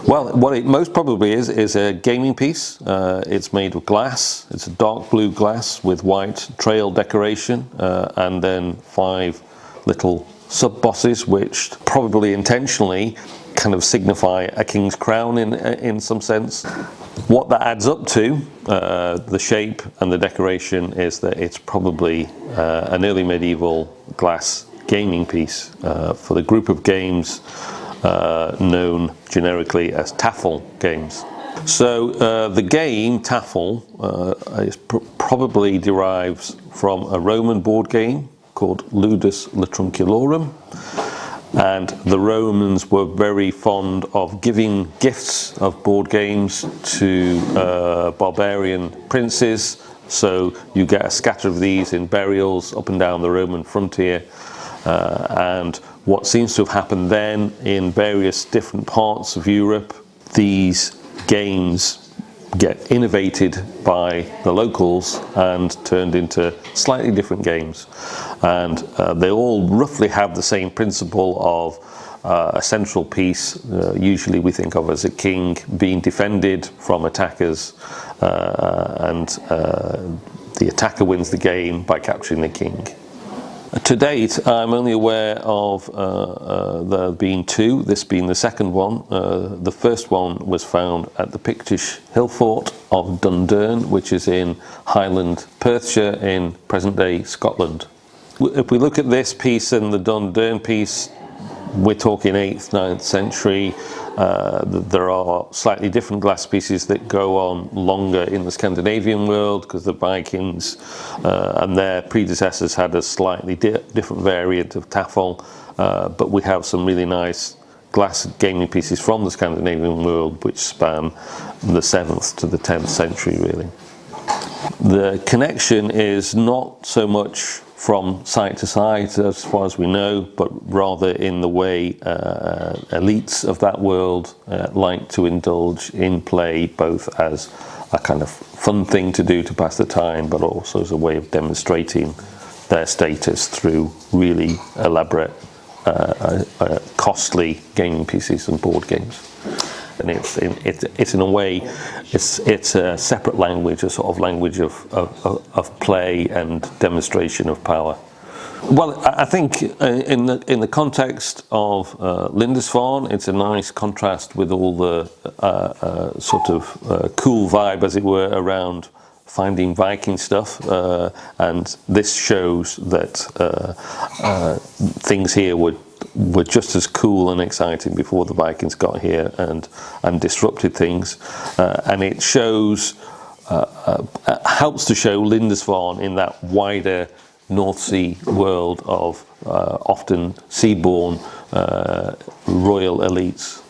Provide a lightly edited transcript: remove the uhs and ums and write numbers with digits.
Well, what it most probably is a gaming piece. It's made of glass. It's a dark blue glass with white trail decoration, and then 5 little sub-bosses, which probably intentionally kind of signify a king's crown in some sense. What that adds up to, the shape and the decoration, is that it's probably an early medieval glass gaming piece for the group of games known generically as tafl games. So the game tafl probably derives from a Roman board game called Ludus Latrunculorum, and the Romans were very fond of giving gifts of board games to barbarian princes. So you get a scatter of these in burials up and down the Roman frontier, and what seems to have happened then in various different parts of Europe, these games get innovated by the locals and turned into slightly different games, and they all roughly have the same principle of a central piece, usually we think of as a king, being defended from attackers, and the attacker wins the game by capturing the king. To date, I'm only aware of there being 2, this being the second one. The first one was found at the Pictish hill fort of Dundurn, which is in Highland Perthshire in present-day Scotland. If we look at this piece and the Dundurn piece, we're talking 8th, 9th century. There are slightly different glass pieces that go on longer in the Scandinavian world because the Vikings and their predecessors had a slightly different variant of tafl, but we have some really nice glass gaming pieces from the Scandinavian world which span the 7th to the 10th century really. The connection is not so much from site to site as far as we know, but rather in the way elites of that world like to indulge in play, both as a kind of fun thing to do to pass the time, but also as a way of demonstrating their status through really elaborate, costly gaming pieces and board games. And it's in a way, it's a separate language, a sort of language of play and demonstration of power. Well, I think in the context of Lindisfarne, it's a nice contrast with all the sort of cool vibe, as it were, around finding Viking stuff, and this shows that things here were just as cool and exciting before the Vikings got here and disrupted things, and it shows helps to show Lindisfarne in that wider North Sea world of often seaborne royal elites.